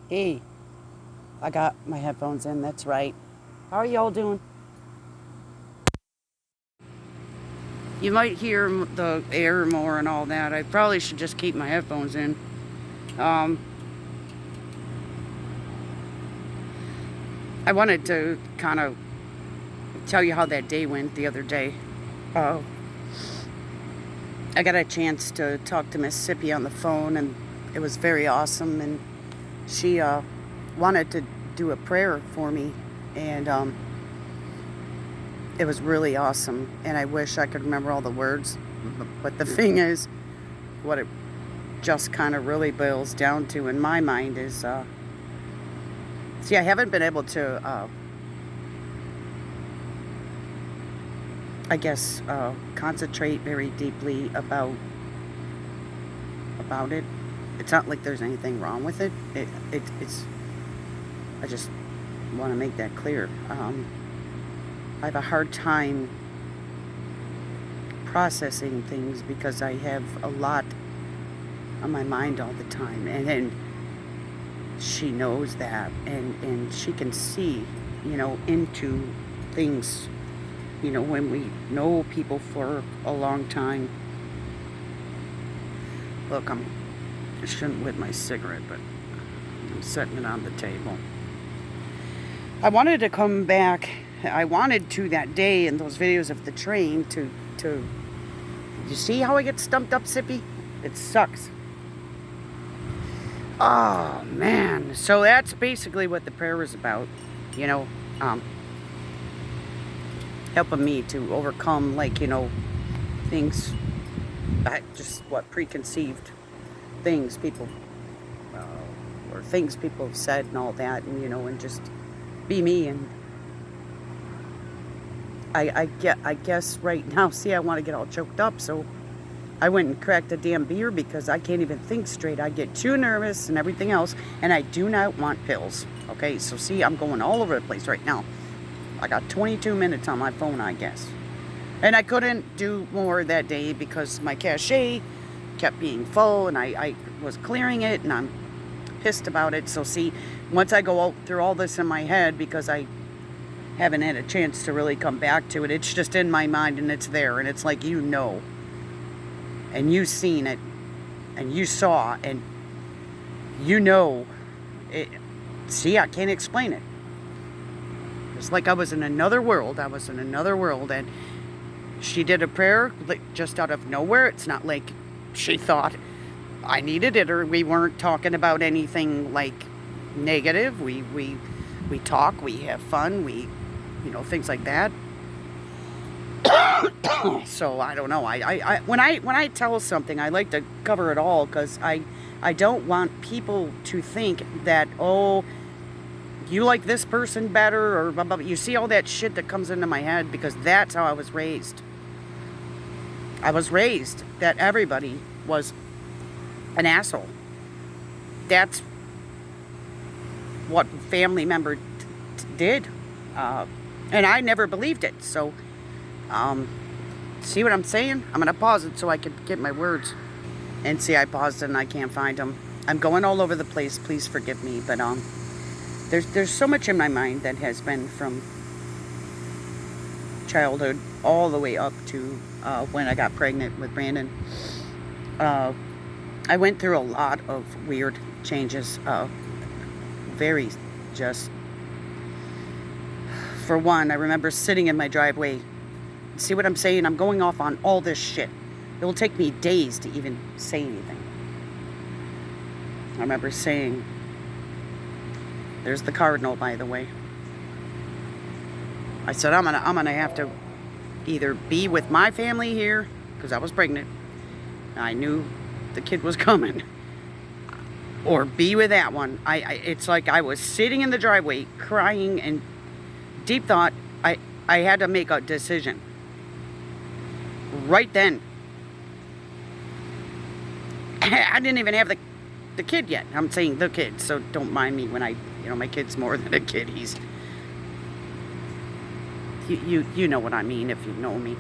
Hey, I got my headphones in, that's right. How are y'all doing? You might hear the air more and all that. I probably should just keep my headphones in. Um, I wanted to kind of tell you how that day went the other day. Uh, I got a chance to talk to Mississippi on the phone, and it was very awesome. And she wanted to do a prayer for me, and it was really awesome. And I wish I could remember all the words. But the thing is, what it just kind of really boils down to in my mind is see, I haven't been able to I guess concentrate very deeply about it. It's not like there's anything wrong with it. It's I just want to make that clear. I have a hard time processing things because I have a lot on my mind all the time, and she knows that, and she can see, into things, when we know people for a long time. Look, I shouldn't lit my cigarette, but I'm setting it on the table. I wanted to come back. I wanted to that day in those videos of the train to you see how I get stumped up, Sippy? It sucks. Oh man. So that's basically what the prayer was about, you know, um, helping me to overcome, like, things, just what preconceived things people, or things people have said and all that, and just be me. And I guess right now, see, I want to get all choked up, so I went and cracked a damn beer because I can't even think straight. I get too nervous and everything else, and I do not want pills. Okay, so see, I'm going all over the place right now. I got 22 minutes on my phone, I guess. And I couldn't do more that day because my cache kept being full, and I was clearing it, and I'm pissed about it. So see, once I go through all this in my head, because I haven't had a chance to really come back to it, it's just in my mind, and it's there, and it's like, and you've seen it, and you saw, and it. See, I can't explain it. It's like I was in another world. And she did a prayer, like, just out of nowhere. It's not like she thought I needed it, or we weren't talking about anything like negative. We talk, we have fun, things like that. So I don't know. When I tell something, I like to cover it all, because I don't want people to think that, oh, you like this person better, or blah, blah, blah. You see all that shit that comes into my head, because that's how I was raised. I was raised that everybody was an asshole. That's what family member did, and I never believed it. So, see what I'm saying? I'm gonna pause it so I can get my words. And see, I paused it and I can't find them. I'm going all over the place. Please forgive me, but there's so much in my mind that has been from childhood all the way up to when I got pregnant with Brandon. I went through a lot of weird changes. Very just. For one, I remember sitting in my driveway. See what I'm saying? I'm going off on all this shit. It will take me days to even say anything. I remember saying, there's the cardinal, by the way. I said, I'm gonna have to either be with my family here, because I was pregnant. I knew the kid was coming, or be with that one. It's like I was sitting in the driveway crying, and deep thought, I had to make a decision right then. I didn't even have the kid yet. I'm saying the kid, so don't mind me when my kid's more than a kid. He's, you know what I mean if you know me.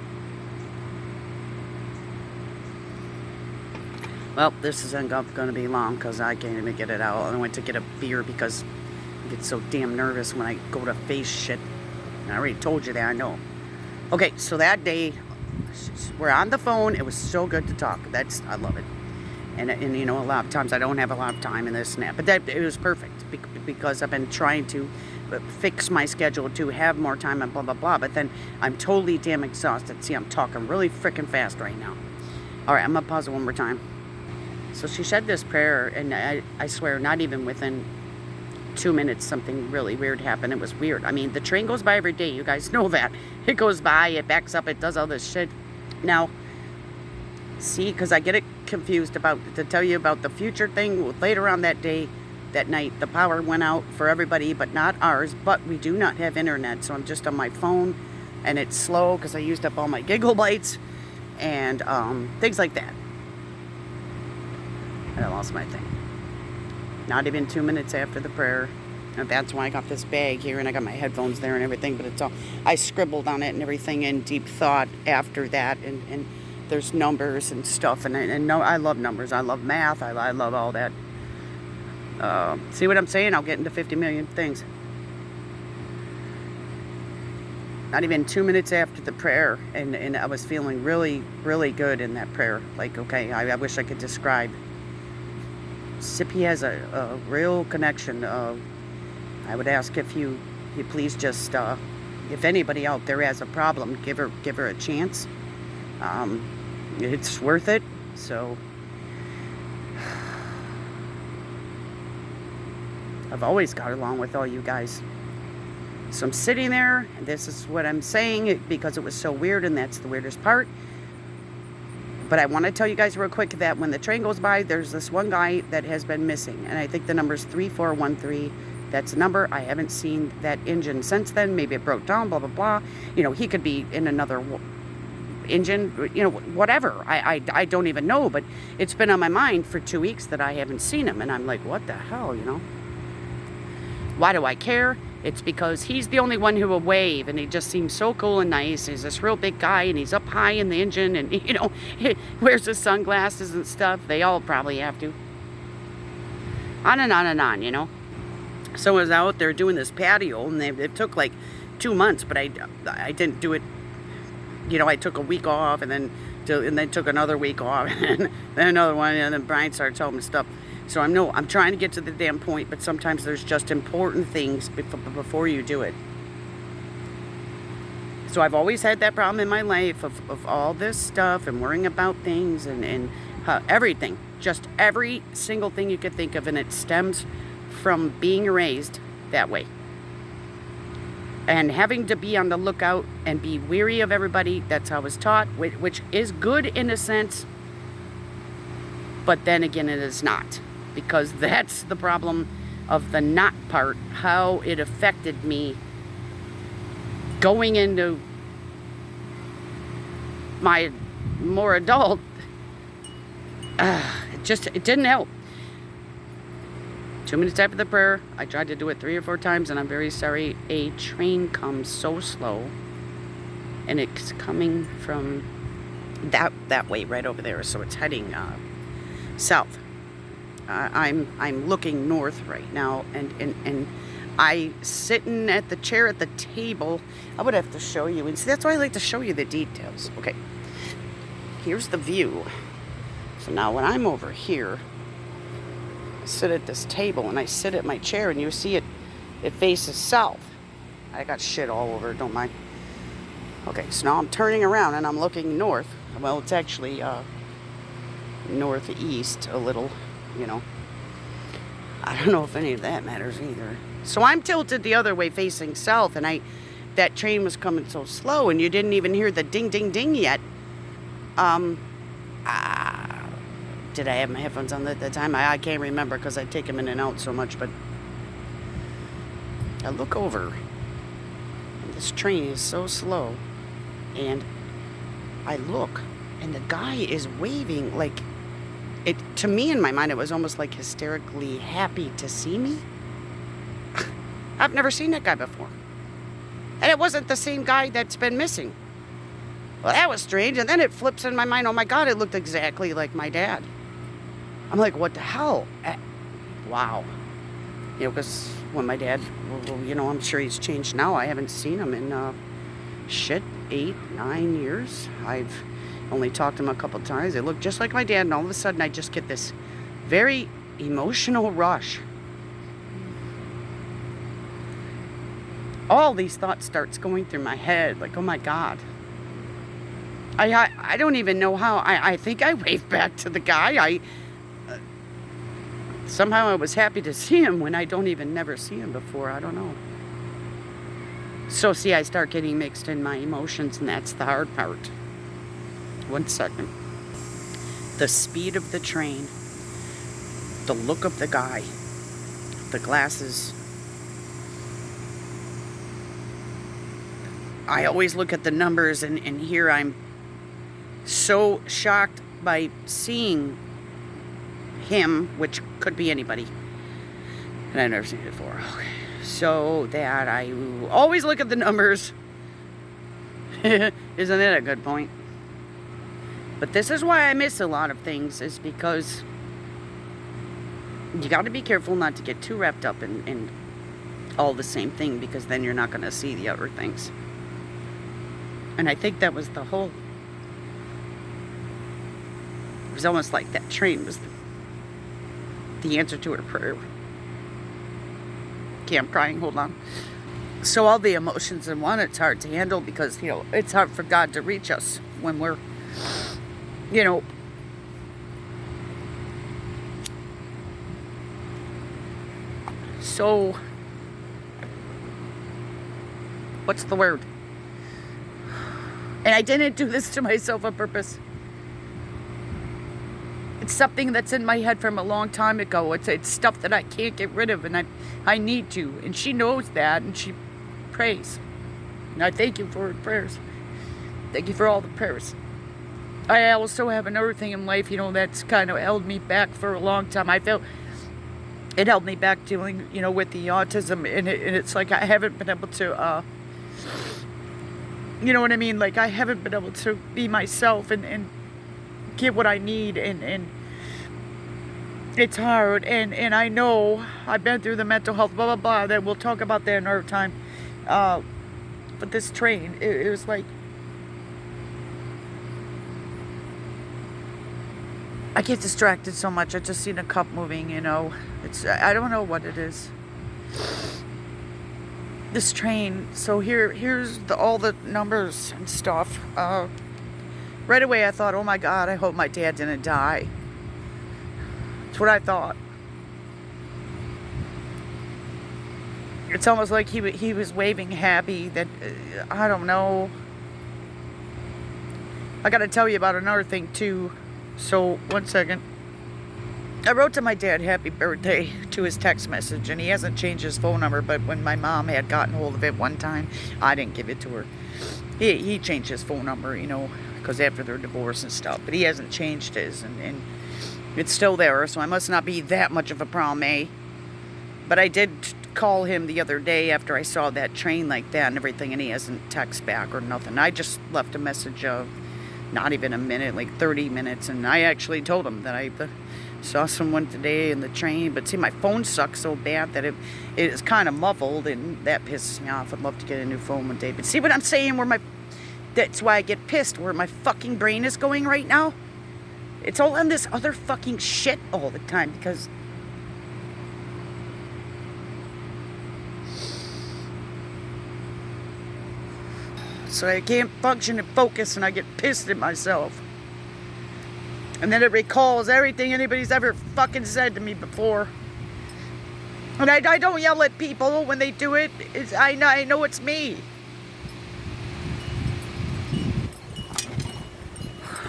Well, this isn't going to be long because I can't even get it out. I went to get a beer because I get so damn nervous when I go to face shit. And I already told you that, I know. Okay, so that day, we're on the phone. It was so good to talk. I love it. And you know, a lot of times I don't have a lot of time in this snap. But it was perfect because I've been trying to fix my schedule to have more time and blah, blah, blah. But then I'm totally damn exhausted. See, I'm talking really freaking fast right now. All right, I'm going to pause it one more time. So she said this prayer, and I swear, not even within 2 minutes, something really weird happened. It was weird. I mean, the train goes by every day. You guys know that. It goes by, it backs up, it does all this shit. Now, see, because I get it confused to tell you about the future thing. Later on that day, that night, the power went out for everybody, but not ours. But we do not have internet, so I'm just on my phone, and it's slow because I used up all my gigabytes and things like that. And I lost my thing. Not even 2 minutes after the prayer. And that's why I got this bag here, and I got my headphones there and everything, but it's all, I scribbled on it and everything in deep thought after that, and there's numbers and stuff, and no, I love numbers, I love math, I love all that. See what I'm saying? I'll get into 50 million things. Not even 2 minutes after the prayer, and I was feeling really, really good in that prayer. Like, okay, I wish I could describe. Sippy has a real connection. I would ask if you please just, if anybody out there has a problem, give her a chance. It's worth it. So I've always got along with all you guys. So I'm sitting there, and this is what I'm saying because it was so weird, and that's the weirdest part. But I want to tell you guys real quick that when the train goes by, there's this one guy that has been missing. And I think the number is 3413. That's the number. I haven't seen that engine since then. Maybe it broke down, blah, blah, blah. You know, he could be in another engine, you know, whatever. I don't even know. But it's been on my mind for 2 weeks that I haven't seen him. And I'm like, what the hell, you know? Why do I care? It's because he's the only one who will wave, and he just seems so cool and nice. He's this real big guy, and he's up high in the engine, and, you know, he wears his sunglasses and stuff. They all probably have to. On and on and on, you know. So I was out there doing this patio, and it took like 2 months, but I didn't do it. You know, I took a week off, and then took another week off, and then another one, and then Brian started telling me stuff. So I'm trying to get to the damn point, but sometimes there's just important things before you do it. So I've always had that problem in my life of all this stuff and worrying about things and everything. Just every single thing you could think of, and it stems from being raised that way. And having to be on the lookout and be weary of everybody, that's how I was taught, which is good in a sense, but then again it is not. Because that's the problem of the not part, how it affected me going into my more adult. It didn't help. 2 minutes after the prayer, I tried to do it 3 or 4 times, and I'm very sorry. A train comes so slow, and it's coming from that way right over there, so it's heading south. I'm looking north right now, and I sitting at the chair at the table. I would have to show you, and see, that's why I like to show you the details. Okay, here's the view. So now when I'm over here, I sit at this table, and I sit at my chair, and you see it faces south. I got shit all over it, don't mind. Okay, so now I'm turning around, and I'm looking north. Well, it's actually northeast a little. You know, I don't know if any of that matters either. So I'm tilted the other way facing south, and that train was coming so slow, and you didn't even hear the ding, ding, ding yet. Did I have my headphones on at the time? I can't remember because I take them in and out so much, but I look over, and this train is so slow, and I look, and the guy is waving like, to me, in my mind, it was almost like hysterically happy to see me. I've never seen that guy before. And it wasn't the same guy that's been missing. Well, that was strange. And then it flips in my mind, oh my God, it looked exactly like my dad. I'm like, what the hell? Wow. You know, because when my dad, well, you know, I'm sure he's changed now. I haven't seen him in, 8, 9 years. I've only talked to him a couple times. They look just like my dad, and all of a sudden I just get this very emotional rush. All these thoughts starts going through my head, like, oh my God. I don't even know how. I think I waved back to the guy. Somehow I was happy to see him when I don't even never see him before. I don't know. So see, I start getting mixed in my emotions, and that's the hard part. 1 second. The speed of the train, the look of the guy, the glasses. I always look at the numbers, and here I'm so shocked by seeing him, which could be anybody, and I've never seen it before. Okay. So that I always look at the numbers. Isn't that a good point? But this is why I miss a lot of things, is because you got to be careful not to get too wrapped up in all the same thing, because then you're not going to see the other things. And I think that was the whole... It was almost like that train was the answer to her prayer. Okay, I'm crying, hold on. So all the emotions in one, it's hard to handle, because, you know, it's hard for God to reach us when we're, you know, so, what's the word? And I didn't do this to myself on purpose. It's something that's in my head from a long time ago. It's stuff that I can't get rid of, and I need to. And she knows that, and she prays. And I thank you for her prayers. Thank you for all the prayers. I also have another thing in life, you know, that's kind of held me back for a long time. I felt it held me back dealing, you know, with the autism, and it's like I haven't been able to, you know what I mean? Like, I haven't been able to be myself and get what I need, and it's hard, and I know I've been through the mental health, blah, blah, blah, that we'll talk about that another time, but this train, it was like, I get distracted so much. I just seen a cup moving, you know, I don't know what it is. This train, so here's all the numbers and stuff. Right away I thought, oh my God, I hope my dad didn't die. That's what I thought. It's almost like he was waving happy that, I don't know. I gotta tell you about another thing too. So, 1 second. I wrote to my dad happy birthday to his text message, and he hasn't changed his phone number, but when my mom had gotten hold of it one time, I didn't give it to her. He changed his phone number, you know, because after their divorce and stuff, but he hasn't changed his, and it's still there, so I must not be that much of a problem, eh? But I did call him the other day after I saw that train like that and everything, and he hasn't texted back or nothing. I just left a message of not even a minute, like 30 minutes, and I actually told him that I saw someone today in the train, but see, my phone sucks so bad that it is kind of muffled, and that pisses me off. I'd love to get a new phone one day, but see what I'm saying, that's why I get pissed, where my fucking brain is going right now. It's all on this other fucking shit all the time, because so I can't function and focus, and I get pissed at myself. And then it recalls everything anybody's ever fucking said to me before. And I don't yell at people when they do it. I know it's me.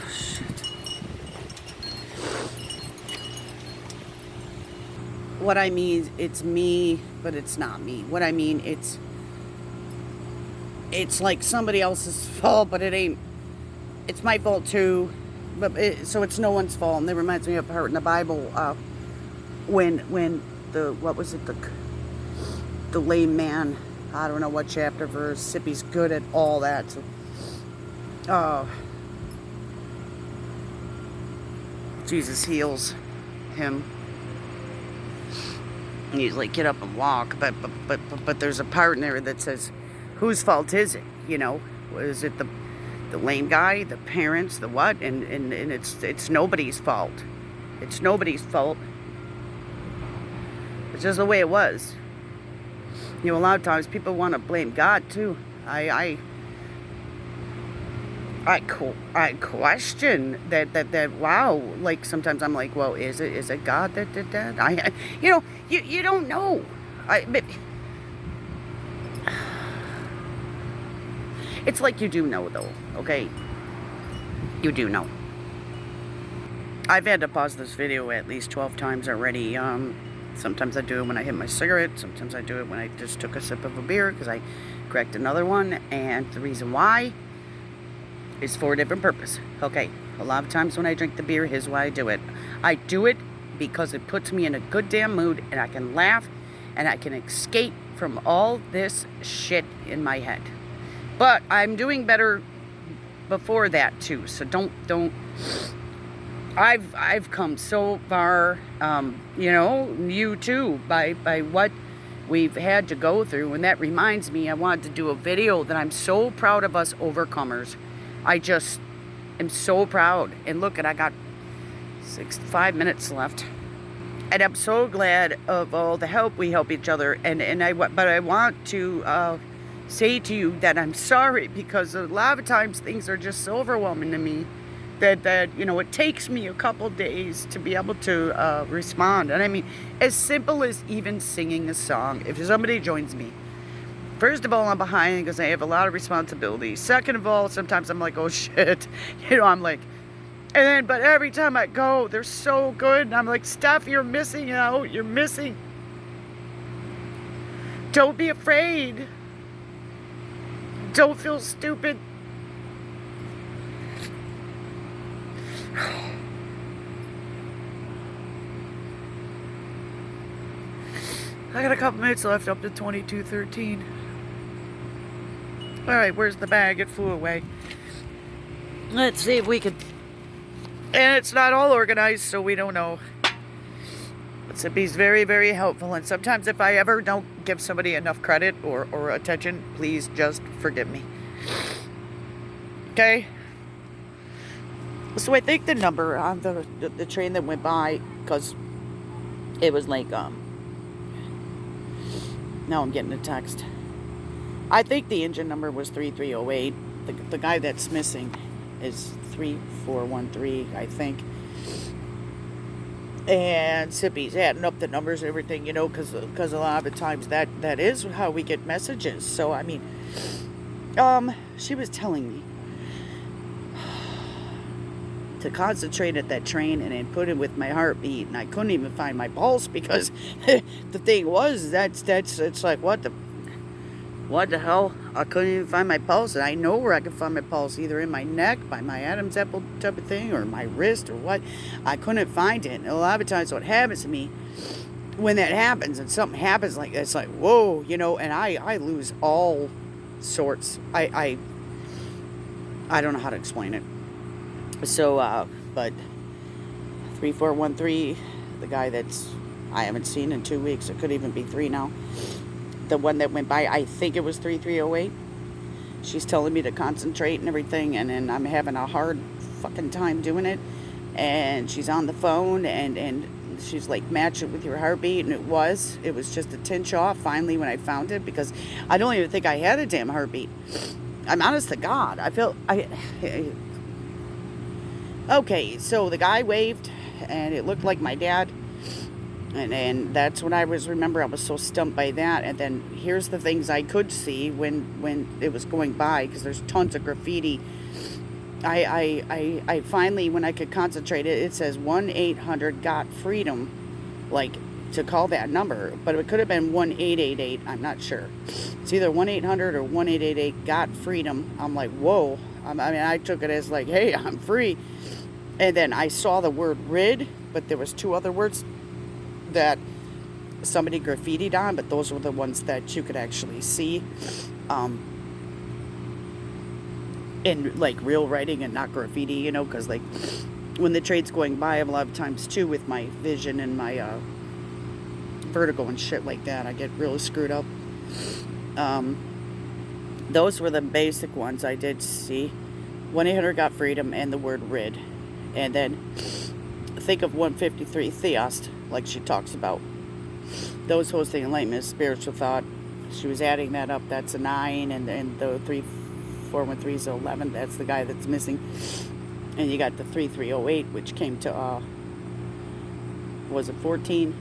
Shit. What I mean, it's me, but it's not me. What I mean, it's like somebody else's fault, but it ain't. It's my fault too. But so it's no one's fault. And that reminds me of a part in the Bible, when what was it, the lame man, I don't know what chapter verse, Sippy's good at all that, so Jesus heals him. And he's like, get up and walk. But there's a part in there that says, whose fault is it? You know, is it the lame guy, the parents, the what? And it's nobody's fault. It's nobody's fault. It's just the way it was. You know, a lot of times people want to blame God too. I question that. Wow, like sometimes I'm like, well, is it God that did that? You don't know. But it's like you do know though. Okay, you do know. I've had to pause this video at least 12 times already. Sometimes I do it when I hit my cigarette. Sometimes I do it when I just took a sip of a beer because I cracked another one. And the reason why is for a different purpose. Okay, a lot of times when I drink the beer, here's why I do it. I do it because it puts me in a good damn mood and I can laugh and I can escape from all this shit in my head. But I'm doing better before that too. So don't. I've come so far, you know, you too, by what we've had to go through. And that reminds me, I wanted to do a video that I'm so proud of us overcomers. I just am so proud. And look, I got 5 minutes left. And I'm so glad of all the help we help each other. But I want to say to you that I'm sorry, because a lot of times things are just so overwhelming to me that you know, it takes me a couple days to be able to respond. And I mean, as simple as even singing a song. If somebody joins me, first of all, I'm behind because I have a lot of responsibilities. Second of all, sometimes I'm like, oh shit, you know, I'm like, and then, but every time I go, they're so good, and I'm like, Steph, you're missing out. You're missing. Don't be afraid. Don't feel stupid. I got a couple minutes left up to 22:13. Alright, where's the bag? It flew away. Let's see if we can. And it's not all organized, so we don't know. But Sippy's very, very helpful. And sometimes if I ever don't give somebody enough credit or attention, please just forgive me. Okay? So I think the number on the train that went by, because it was like, now I'm getting a text. I think the engine number was 3308. The guy that's missing is 3413, I think. And Sippy's adding up the numbers and everything, you know, because a lot of the times that is how we get messages. So, I mean, she was telling me to concentrate at that train and then put it with my heartbeat, and I couldn't even find my pulse because the thing was it's like what the hell, I couldn't even find my pulse. And I know where I can find my pulse, either in my neck by my Adam's apple type of thing, or my wrist, or what. I couldn't find it. And a lot of times what happens to me when that happens and something happens like that, it's like whoa, you know, and I lose all sorts. I don't know how to explain it. So, but 3413, the guy that's I haven't seen in 2 weeks, it could even be 3 now. The one that went by, I think it was 3308. She's telling me to concentrate and everything, and then I'm having a hard fucking time doing it. And she's on the phone, and she's like, match it with your heartbeat, and it was just a tinge off finally when I found it, because I don't even think I had a damn heartbeat. I'm honest to God, okay, so the guy waved, and it looked like my dad, and that's when I was so stumped by that. And then here's the things I could see when it was going by, because there's tons of graffiti. I finally, when I could concentrate, it says 1-800-GOT-FREEDOM, like to call that number, but it could have been 1-888. I'm not sure. It's either 1-800 or 1-888-GOT-FREEDOM. I'm like, whoa. I mean, I took it as like, hey, I'm free. And then I saw the word rid, but there was 2 other words that somebody graffitied on, but those were the ones that you could actually see in like real writing and not graffiti, you know, because like when the train's going by, a lot of times too, with my vision and my vertigo and shit like that, I get really screwed up. Those were the basic ones I did see. 1-800-GOT-FREEDOM and the word rid. And then think of 153, Theost, like she talks about. Those hosting enlightenment, spiritual thought. She was adding that up. That's a 9, and the 3413 is 11. That's the guy that's missing. And you got the 3308, which came to was it 14?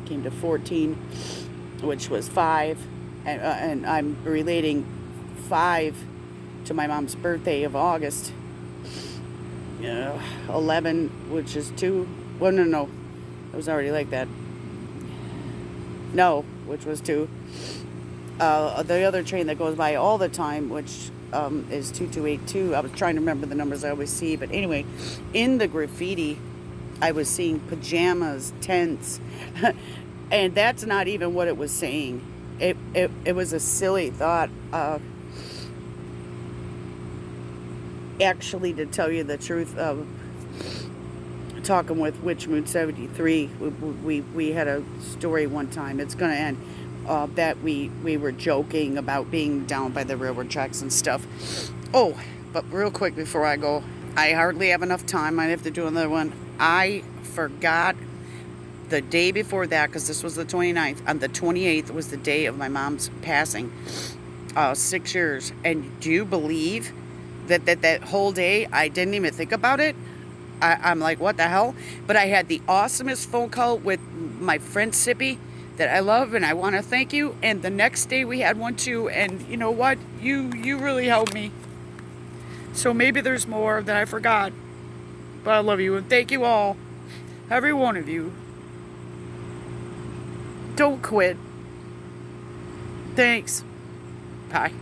Came to 14, which was 5, and I'm relating 5 to my mom's birthday of August. 11, which is 2. Well, no, it was already like that. No, which was 2. The other train that goes by all the time, which is 2282. I was trying to remember the numbers I always see, but anyway, in the graffiti, I was seeing pajamas, tents, and that's not even what it was saying. It was a silly thought. Actually, to tell you the truth, talking with Witch Moon 73, we had a story one time. It's going to end. That we were joking about being down by the railroad tracks and stuff. Oh, but real quick before I go, I hardly have enough time. I have to do another one. I forgot the day before that, because this was the 29th. On the 28th was the day of my mom's passing. 6 years. And do you believe that whole day I didn't even think about it? I'm like, what the hell? But I had the awesomest phone call with my friend Sippy that I love, and I want to thank you. And the next day we had one too, and you know what? You really helped me. So maybe there's more that I forgot. But I love you, and thank you all. Every one of you. Don't quit. Thanks. Bye.